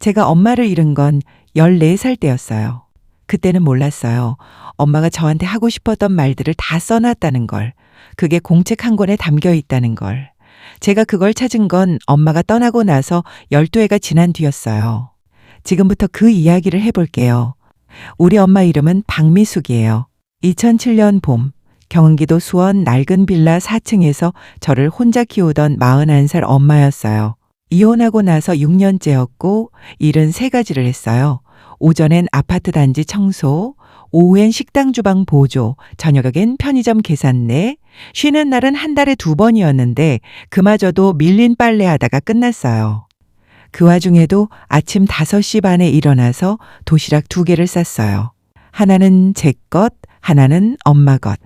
제가 엄마를 잃은 건 14살 때였어요. 그때는 몰랐어요. 엄마가 저한테 하고 싶었던 말들을 다 써놨다는 걸. 그게 공책 한 권에 담겨 있다는 걸. 제가 그걸 찾은 건 엄마가 떠나고 나서 12해가 지난 뒤였어요. 지금부터 그 이야기를 해볼게요. 우리 엄마 이름은 박미숙이에요. 2007년 봄, 경기도 수원 낡은 빌라 4층에서 저를 혼자 키우던 41살 엄마였어요. 이혼하고 나서 6년째였고 일은 3가지를 했어요. 오전엔 아파트 단지 청소, 오후엔 식당 주방 보조, 저녁엔 편의점 계산내, 쉬는 날은 한 달에 2번이었는데 그마저도 밀린 빨래하다가 끝났어요. 그 와중에도 아침 5시 반에 일어나서 도시락 2개를 쌌어요. 하나는 제 것, 하나는 엄마 것.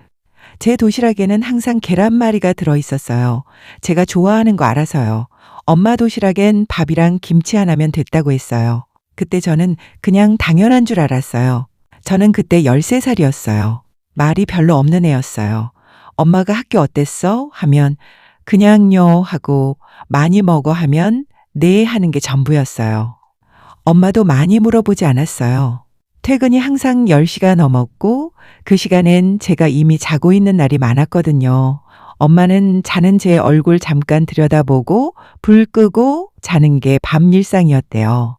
제 도시락에는 항상 계란말이가 들어있었어요. 제가 좋아하는 거 알아서요. 엄마 도시락엔 밥이랑 김치 하나면 됐다고 했어요. 그때 저는 그냥 당연한 줄 알았어요. 저는 그때 13살이었어요. 말이 별로 없는 애였어요. 엄마가 학교 어땠어? 하면 그냥요 하고 많이 먹어 하면 네 하는 게 전부였어요. 엄마도 많이 물어보지 않았어요. 퇴근이 항상 10시가 넘었고 그 시간엔 제가 이미 자고 있는 날이 많았거든요. 엄마는 자는 제 얼굴 잠깐 들여다보고 불 끄고 자는 게 밤 일상이었대요.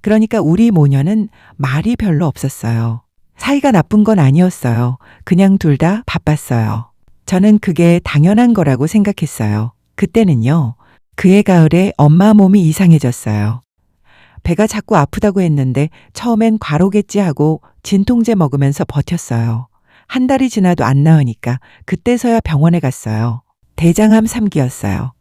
그러니까 우리 모녀는 말이 별로 없었어요. 사이가 나쁜 건 아니었어요. 그냥 둘 다 바빴어요. 저는 그게 당연한 거라고 생각했어요. 그때는요. 그해 가을에 엄마 몸이 이상해졌어요. 배가 자꾸 아프다고 했는데 처음엔 과로겠지 하고 진통제 먹으면서 버텼어요. 한 달이 지나도 안 나으니까 그때서야 병원에 갔어요. 대장암 3기였어요.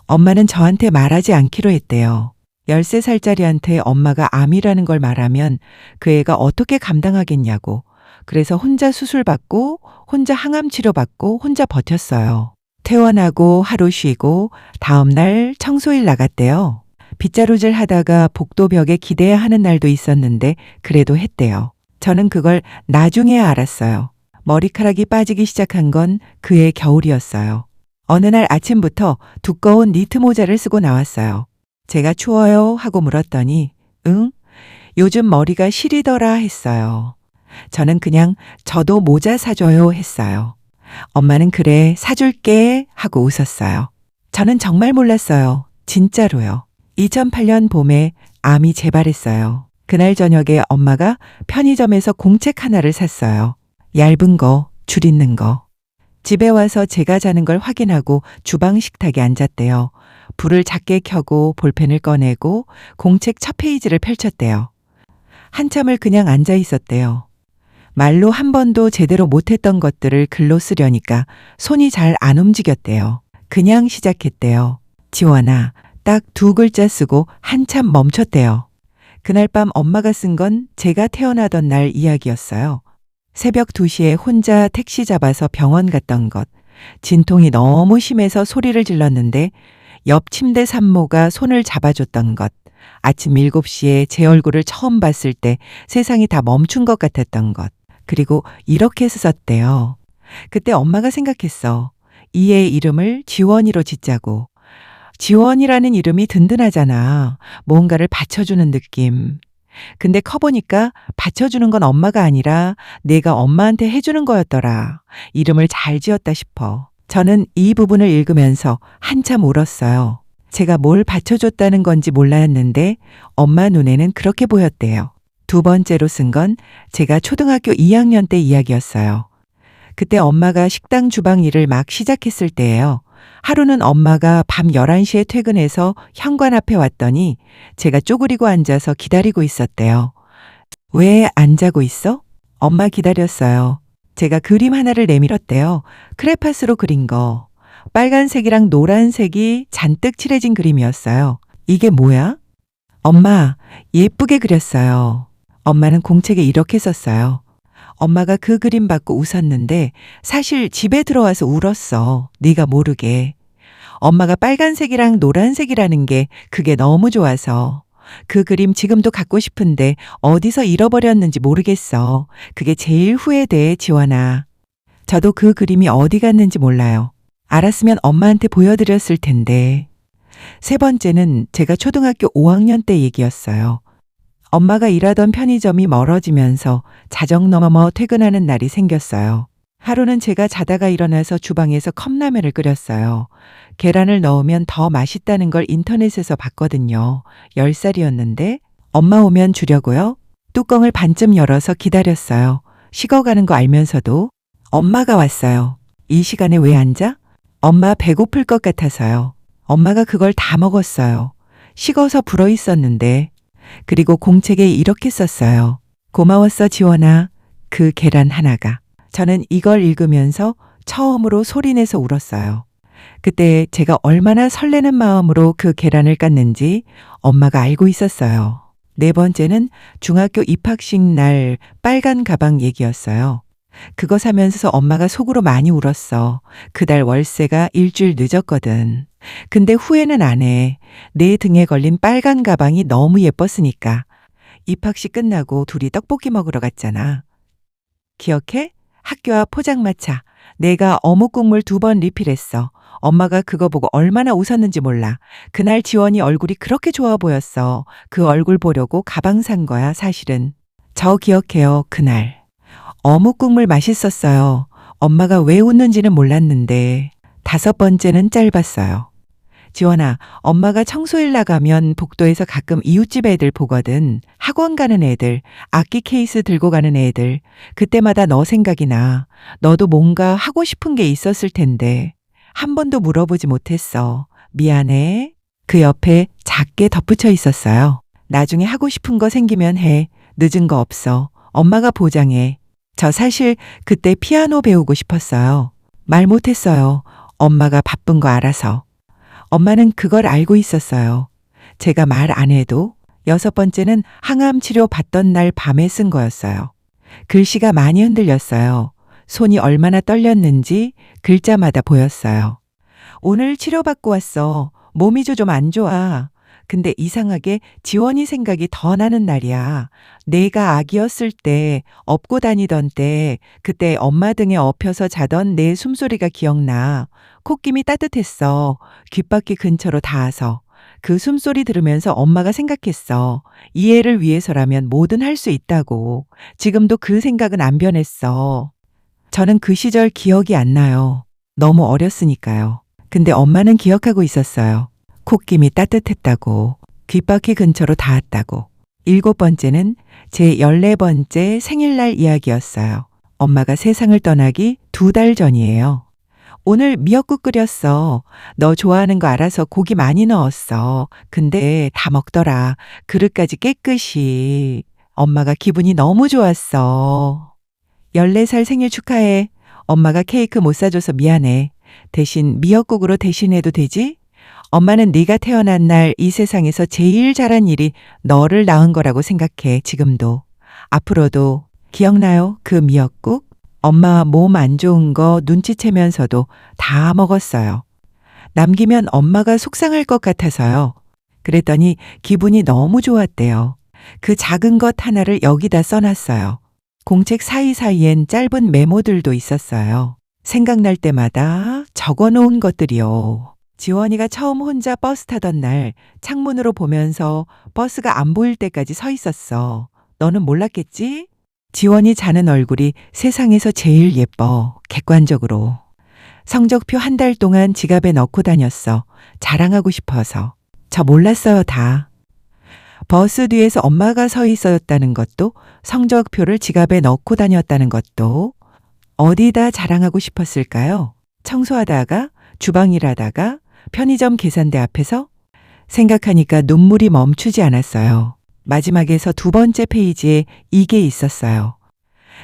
엄마는 저한테 말하지 않기로 했대요. 13살짜리한테 엄마가 암이라는 걸 말하면 그 애가 어떻게 감당하겠냐고. 그래서 혼자 수술받고 혼자 항암 치료받고 혼자 버텼어요. 퇴원하고 하루 쉬고 다음 날 청소일 나갔대요. 빗자루질 하다가 복도벽에 기대야 하는 날도 있었는데 그래도 했대요. 저는 그걸 나중에 알았어요. 머리카락이 빠지기 시작한 건 그해 겨울이었어요. 어느 날 아침부터 두꺼운 니트 모자를 쓰고 나왔어요. 제가 추워요 하고 물었더니 응? 요즘 머리가 시리더라 했어요. 저는 그냥 저도 모자 사줘요 했어요. 엄마는 그래 사줄게 하고 웃었어요. 저는 정말 몰랐어요. 진짜로요. 2008년 봄에 암이 재발했어요. 그날 저녁에 엄마가 편의점에서 공책 하나를 샀어요. 얇은 거, 줄 있는 거. 집에 와서 제가 자는 걸 확인하고 주방 식탁에 앉았대요. 불을 작게 켜고 볼펜을 꺼내고 공책 첫 페이지를 펼쳤대요. 한참을 그냥 앉아 있었대요. 말로 한 번도 제대로 못했던 것들을 글로 쓰려니까 손이 잘 안 움직였대요. 그냥 시작했대요. 지원아, 딱 2글자 쓰고 한참 멈췄대요. 그날 밤 엄마가 쓴 건 제가 태어나던 날 이야기였어요. 새벽 2시에 혼자 택시 잡아서 병원 갔던 것. 진통이 너무 심해서 소리를 질렀는데 옆 침대 산모가 손을 잡아줬던 것. 아침 7시에 제 얼굴을 처음 봤을 때 세상이 다 멈춘 것 같았던 것. 그리고 이렇게 썼대요. 그때 엄마가 생각했어. 이 애 이름을 지원이로 짓자고. 지원이라는 이름이 든든하잖아. 뭔가를 받쳐주는 느낌. 근데 커보니까 받쳐주는 건 엄마가 아니라 내가 엄마한테 해주는 거였더라. 이름을 잘 지었다 싶어. 저는 이 부분을 읽으면서 한참 울었어요. 제가 뭘 받쳐줬다는 건지 몰랐는데 엄마 눈에는 그렇게 보였대요. 2번째로 쓴 건 제가 초등학교 2학년 때 이야기였어요. 그때 엄마가 식당 주방 일을 막 시작했을 때예요. 하루는 엄마가 밤 11시에 퇴근해서 현관 앞에 왔더니 제가 쪼그리고 앉아서 기다리고 있었대요. 왜 안 자고 있어? 엄마 기다렸어요. 제가 그림 하나를 내밀었대요. 크레파스로 그린 거. 빨간색이랑 노란색이 잔뜩 칠해진 그림이었어요. 이게 뭐야? 엄마, 예쁘게 그렸어요. 엄마는 공책에 이렇게 썼어요. 엄마가 그 그림 받고 웃었는데 사실 집에 들어와서 울었어. 네가 모르게. 엄마가 빨간색이랑 노란색이라는 게 그게 너무 좋아서. 그 그림 지금도 갖고 싶은데 어디서 잃어버렸는지 모르겠어. 그게 제일 후회돼, 지원아. 저도 그 그림이 어디 갔는지 몰라요. 알았으면 엄마한테 보여드렸을 텐데. 세 번째는 제가 초등학교 5학년 때 얘기였어요. 엄마가 일하던 편의점이 멀어지면서 자정 넘어 퇴근하는 날이 생겼어요. 하루는 제가 자다가 일어나서 주방에서 컵라면을 끓였어요. 계란을 넣으면 더 맛있다는 걸 인터넷에서 봤거든요. 10살이었는데 엄마 오면 주려고요. 뚜껑을 반쯤 열어서 기다렸어요. 식어가는 거 알면서도. 엄마가 왔어요. 이 시간에 왜 앉아? 엄마 배고플 것 같아서요. 엄마가 그걸 다 먹었어요. 식어서 불어 있었는데. 그리고 공책에 이렇게 썼어요. 고마웠어 지원아. 그 계란 하나가. 저는 이걸 읽으면서 처음으로 소리내서 울었어요. 그때 제가 얼마나 설레는 마음으로 그 계란을 깠는지 엄마가 알고 있었어요. 네 번째는 중학교 입학식 날 빨간 가방 얘기였어요. 그거 사면서 엄마가 속으로 많이 울었어. 그달 월세가 일주일 늦었거든. 근데 후회는 안 해. 내 등에 걸린 빨간 가방이 너무 예뻤으니까. 입학식 끝나고 둘이 떡볶이 먹으러 갔잖아. 기억해? 학교 앞 포장마차. 내가 어묵 국물 2번 리필했어. 엄마가 그거 보고 얼마나 웃었는지 몰라. 그날 지원이 얼굴이 그렇게 좋아 보였어. 그 얼굴 보려고 가방 산 거야, 사실은. 저 기억해요, 그날. 어묵 국물 맛있었어요. 엄마가 왜 웃는지는 몰랐는데. 5번째는 짧았어요. 지원아, 엄마가 청소일 나가면 복도에서 가끔 이웃집 애들 보거든. 학원 가는 애들, 악기 케이스 들고 가는 애들. 그때마다 너 생각이 나. 너도 뭔가 하고 싶은 게 있었을 텐데. 한 번도 물어보지 못했어. 미안해. 그 옆에 작게 덧붙여 있었어요. 나중에 하고 싶은 거 생기면 해. 늦은 거 없어. 엄마가 보장해. 저 사실 그때 피아노 배우고 싶었어요. 말 못했어요. 엄마가 바쁜 거 알아서. 엄마는 그걸 알고 있었어요. 제가 말 안 해도. 6번째는 항암 치료 받던 날 밤에 쓴 거였어요. 글씨가 많이 흔들렸어요. 손이 얼마나 떨렸는지 글자마다 보였어요. 오늘 치료받고 왔어. 몸이 좀 안 좋아. 근데 이상하게 지원이 생각이 더 나는 날이야. 내가 아기였을 때, 업고 다니던 때, 그때 엄마 등에 엎혀서 자던 내 숨소리가 기억나. 콧김이 따뜻했어. 귓바퀴 근처로 닿아서. 그 숨소리 들으면서 엄마가 생각했어. 이 애를 위해서라면 뭐든 할 수 있다고. 지금도 그 생각은 안 변했어. 저는 그 시절 기억이 안 나요. 너무 어렸으니까요. 근데 엄마는 기억하고 있었어요. 콧김이 따뜻했다고. 귓바퀴 근처로 닿았다고. 7번째는 제 14번째 생일날 이야기였어요. 엄마가 세상을 떠나기 2달 전이에요. 오늘 미역국 끓였어. 너 좋아하는 거 알아서 고기 많이 넣었어. 근데 다 먹더라. 그릇까지 깨끗이. 엄마가 기분이 너무 좋았어. 14살 생일 축하해. 엄마가 케이크 못 사줘서 미안해. 대신 미역국으로 대신해도 되지? 엄마는 네가 태어난 날 이 세상에서 제일 잘한 일이 너를 낳은 거라고 생각해, 지금도. 앞으로도. 기억나요? 그 미역국? 엄마 몸 안 좋은 거 눈치채면서도 다 먹었어요. 남기면 엄마가 속상할 것 같아서요. 그랬더니 기분이 너무 좋았대요. 그 작은 것 하나를 여기다 써놨어요. 공책 사이사이엔 짧은 메모들도 있었어요. 생각날 때마다 적어놓은 것들이요. 지원이가 처음 혼자 버스 타던 날 창문으로 보면서 버스가 안 보일 때까지 서 있었어. 너는 몰랐겠지? 지원이 자는 얼굴이 세상에서 제일 예뻐. 객관적으로. 성적표 1달 동안 지갑에 넣고 다녔어. 자랑하고 싶어서. 저 몰랐어요, 다. 버스 뒤에서 엄마가 서 있었다는 것도, 성적표를 지갑에 넣고 다녔다는 것도. 어디다 자랑하고 싶었을까요? 청소하다가, 주방 일하다가, 편의점 계산대 앞에서? 생각하니까 눈물이 멈추지 않았어요. 마지막에서 2번째 페이지에 이게 있었어요.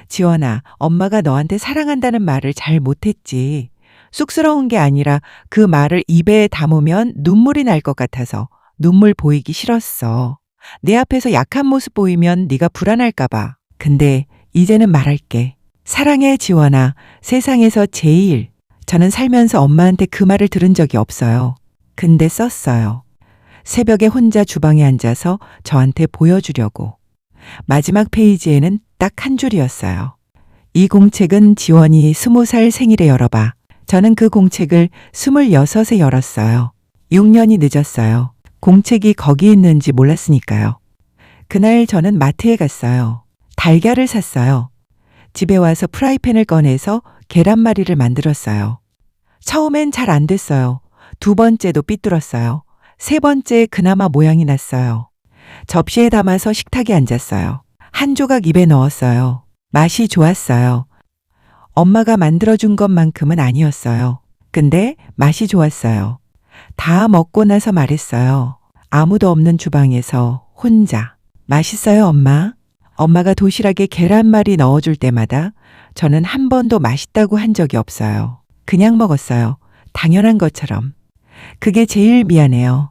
지원아, 엄마가 너한테 사랑한다는 말을 잘 못했지. 쑥스러운 게 아니라 그 말을 입에 담으면 눈물이 날 것 같아서 눈물 보이기 싫었어. 내 앞에서 약한 모습 보이면 네가 불안할까 봐. 근데 이제는 말할게. 사랑해, 지원아. 세상에서 제일. 저는 살면서 엄마한테 그 말을 들은 적이 없어요. 근데 썼어요. 새벽에 혼자 주방에 앉아서 저한테 보여주려고. 마지막 페이지에는 딱 한 줄이었어요. 이 공책은 지원이 20살 생일에 열어봐. 저는 그 공책을 26에 열었어요. 6년이 늦었어요. 공책이 거기 있는지 몰랐으니까요. 그날 저는 마트에 갔어요. 달걀을 샀어요. 집에 와서 프라이팬을 꺼내서 계란말이를 만들었어요. 처음엔 잘 안 됐어요. 두 번째도 삐뚤었어요. 세 번째 그나마 모양이 났어요. 접시에 담아서 식탁에 앉았어요. 한 조각 입에 넣었어요. 맛이 좋았어요. 엄마가 만들어준 것만큼은 아니었어요. 근데 맛이 좋았어요. 다 먹고 나서 말했어요. 아무도 없는 주방에서 혼자. 맛있어요, 엄마? 엄마가 도시락에 계란말이 넣어줄 때마다 저는 한 번도 맛있다고 한 적이 없어요. 그냥 먹었어요. 당연한 것처럼. 그게 제일 미안해요.